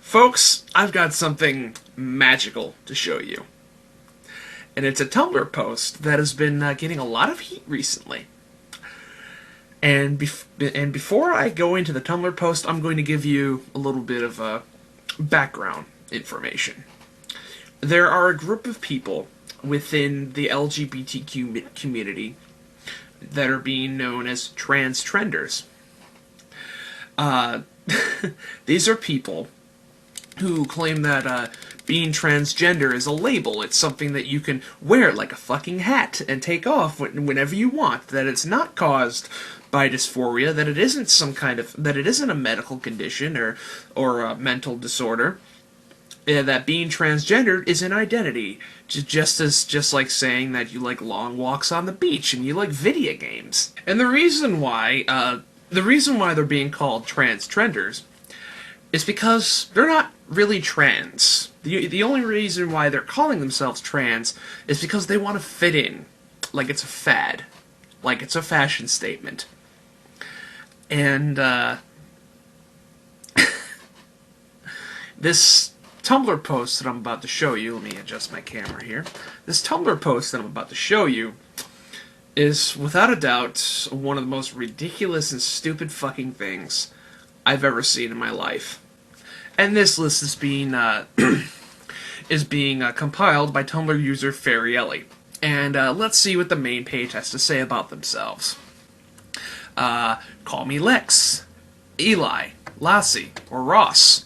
Folks, I've got something magical to show you. And it's a Tumblr post that has been getting a lot of heat recently. And before I go into the Tumblr post, I'm going to give you a little bit of background information. There are a group of people within the LGBTQ community that are being known as trans trenders. These are people who claim that being transgender is a label. It's something that you can wear like a fucking hat and take off whenever you want. That it's not caused by dysphoria. That it isn't that it isn't a medical condition or a mental disorder. That being transgendered is an identity, just like saying that you like long walks on the beach and you like video games. And the reason why they're being called trans trenders is because they're not really trans. The only reason why they're calling themselves trans is because they want to fit in, like it's a fad, like it's a fashion statement. And this Tumblr post that I'm about to show you, let me adjust my camera here. This Tumblr post that I'm about to show you is, without a doubt, one of the most ridiculous and stupid fucking things I've ever seen in my life. And this list is being compiled by Tumblr user Fairyelli. And let's see what the main page has to say about themselves. Call me Lex, Eli, Lassie, or Ross.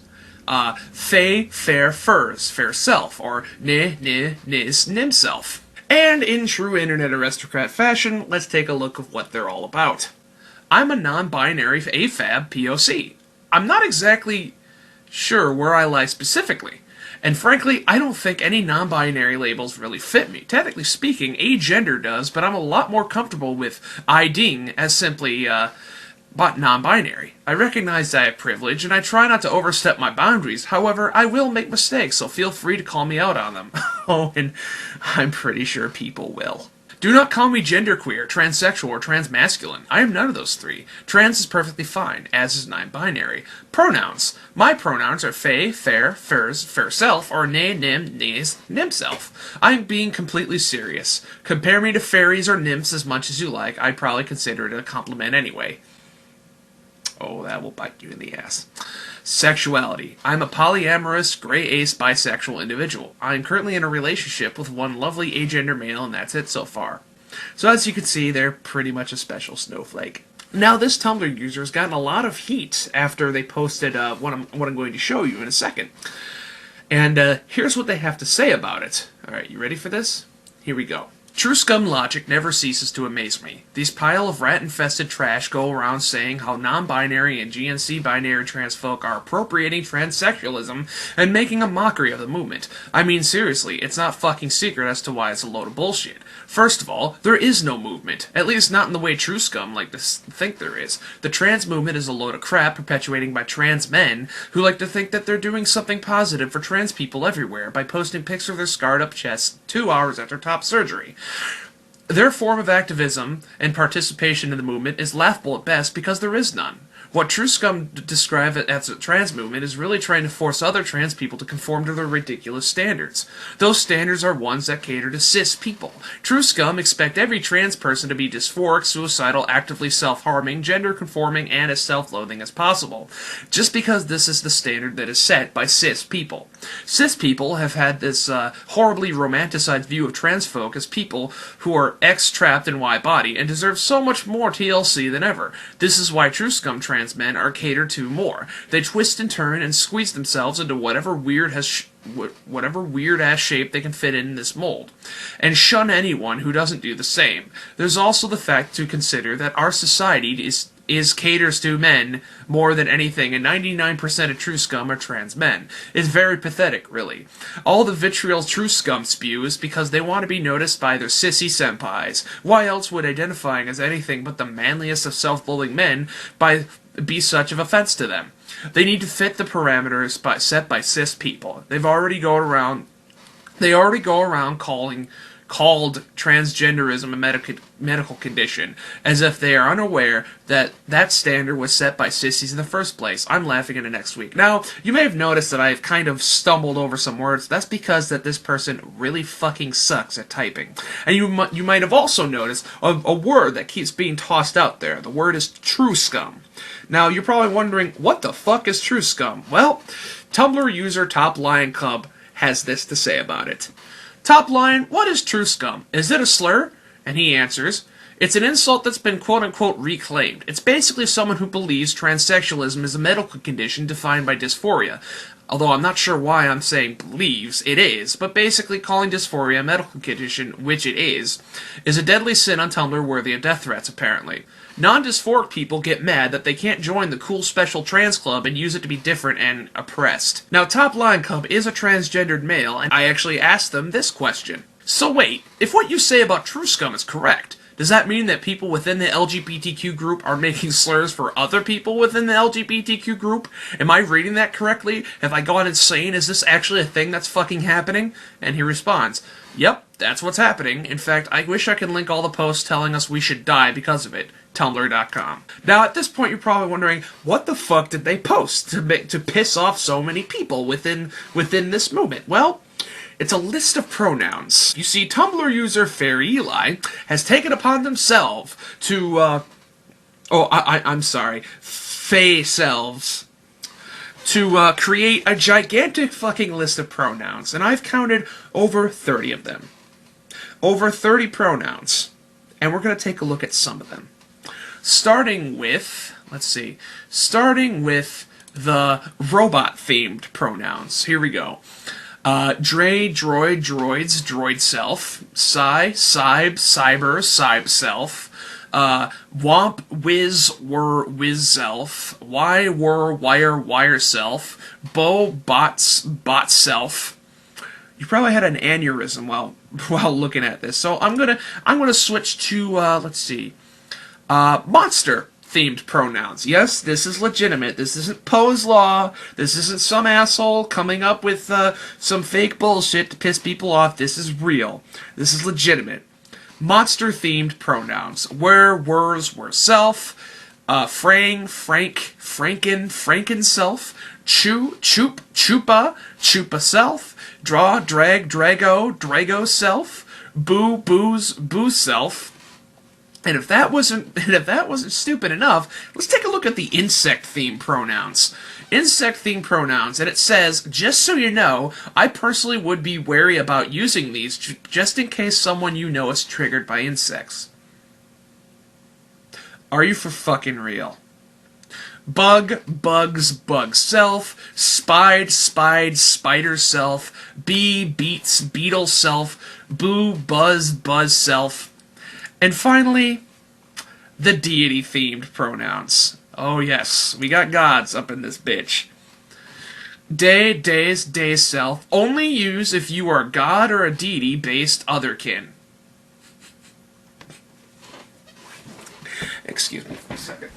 Faye, fair furs, fair self, or nis, nimself. And in true internet aristocrat fashion, let's take a look at what they're all about. I'm a non-binary AFAB POC. I'm not exactly sure where I lie specifically, and frankly, I don't think any non-binary labels really fit me. Technically speaking, agender does, but I'm a lot more comfortable with IDing as simply, but non-binary. I recognize I have privilege, and I try not to overstep my boundaries. However, I will make mistakes, so feel free to call me out on them. Oh, and I'm pretty sure people will. Do not call me genderqueer, transsexual, or transmasculine. I am none of those three. Trans is perfectly fine, as is non-binary. Pronouns. My pronouns are fae, fair, fers, fair self, or ne, nim, nis, nimself. I'm being completely serious. Compare me to fairies or nymphs as much as you like. I'd probably consider it a compliment anyway. Oh, that will bite you in the ass. Sexuality. I'm a polyamorous, gray ace bisexual individual. I am currently in a relationship with one lovely agender male, and that's it so far. So as you can see, they're pretty much a special snowflake. Now, this Tumblr user has gotten a lot of heat after they posted what I'm going to show you in a second. And here's what they have to say about it. Alright, you ready for this? Here we go. True scum logic never ceases to amaze me. These pile of rat-infested trash go around saying how non-binary and GNC binary trans folk are appropriating transsexualism and making a mockery of the movement. I mean, seriously, it's not fucking secret as to why it's a load of bullshit. First of all, there is no movement. At least not in the way true scum like to think there is. The trans movement is a load of crap perpetuating by trans men who like to think that they're doing something positive for trans people everywhere by posting pics of their scarred up chests 2 hours after top surgery. Their form of activism and participation in the movement is laughable at best because there is none. What true scum describe as a trans movement is really trying to force other trans people to conform to their ridiculous standards. Those standards are ones that cater to cis people. True scum expect every trans person to be dysphoric, suicidal, actively self-harming, gender-conforming, and as self-loathing as possible, just because this is the standard that is set by cis people. Cis people have had this horribly romanticized view of trans folk as people who are X trapped in Y body and deserve so much more TLC than ever. This is why true scum trans men are catered to more. They twist and turn and squeeze themselves into whatever weird-ass shape they can fit in this mold, and shun anyone who doesn't do the same. There's also the fact to consider that our society caters to men more than anything, and 99% of true scum are trans men. It's very pathetic, really. All the vitriol true scum spew is because they want to be noticed by their sissy senpais. Why else would identifying as anything but the manliest of self-bullying men be such of offense to them? They need to fit the parameters set by cis people. They already go around calling called transgenderism a medical condition, as if they are unaware that that standard was set by sissies in the first place. I'm laughing at it next week. Now, you may have noticed that I've kind of stumbled over some words. That's because that this person really fucking sucks at typing. And you might have also noticed a word that keeps being tossed out there. The word is true scum. Now, you're probably wondering, what the fuck is true scum? Well, Tumblr user Top Lion Cub has this to say about it. Top line, what is true scum? Is it a slur? And he answers, it's an insult that's been quote-unquote reclaimed. It's basically someone who believes transsexualism is a medical condition defined by dysphoria. Although I'm not sure why I'm saying believes, it is, but basically calling dysphoria a medical condition, which it is a deadly sin on Tumblr worthy of death threats, apparently. Non-dysphoric people get mad that they can't join the cool special trans club and use it to be different and oppressed. Now, Top Lion Cub is a transgendered male, and I actually asked them this question. So wait, if what you say about true scum is correct, does that mean that people within the LGBTQ group are making slurs for other people within the LGBTQ group? Am I reading that correctly? Have I gone insane? Is this actually a thing that's fucking happening? And he responds, yep, that's what's happening. In fact, I wish I could link all the posts telling us we should die because of it. Tumblr.com. Now, at this point, you're probably wondering, what the fuck did they post to piss off so many people within this movement? Well, it's a list of pronouns. You see, Tumblr user Fair Eli has taken upon themselves to, I'm sorry, Fae selves, to create a gigantic fucking list of pronouns, and I've counted over 30 of them. Over 30 pronouns, and we're going to take a look at some of them. Starting with the robot-themed pronouns. Here we go. Dre, droid, droids, droid self. Psy, cyb, cyber, cyb self. Womp, whiz, were, whiz self. Why, were, wire, wire self. Bo, bots, bot self. You probably had an aneurysm while looking at this. So I'm gonna switch to let's see. Monster-themed pronouns. Yes, this is legitimate. This isn't Poe's Law. This isn't some asshole coming up with some fake bullshit to piss people off. This is real. This is legitimate. Monster-themed pronouns. Were, wers, were self. Frang, frank, franken, franken self. Chew, choop, chupa, chupa self. Draw, drag, drago, drago self. Boo, booze, boo self. And if that wasn't stupid enough, let's take a look at the insect-themed pronouns. Insect-themed pronouns, and it says, just so you know, I personally would be wary about using these just in case someone you know is triggered by insects. Are you for fucking real? Bug, bugs, bug self. Spied, spied, spider self. Bee, beats, beetle self. Boo, buzz, buzz self. And finally, the deity-themed pronouns. Oh yes, we got gods up in this bitch. Day, days, day self. Only use if you are god or a deity-based otherkin. Excuse me for a second.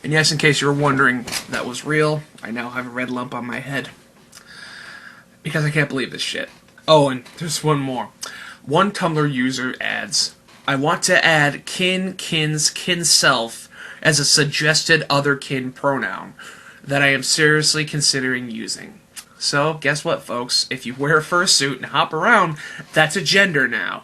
And yes, in case you were wondering that was real, I now have a red lump on my head. Because I can't believe this shit. Oh, and there's one more. One Tumblr user adds, I want to add kin, kins, kin self as a suggested otherkin pronoun that I am seriously considering using. So, guess what, folks? If you wear a fursuit and hop around, that's a gender now.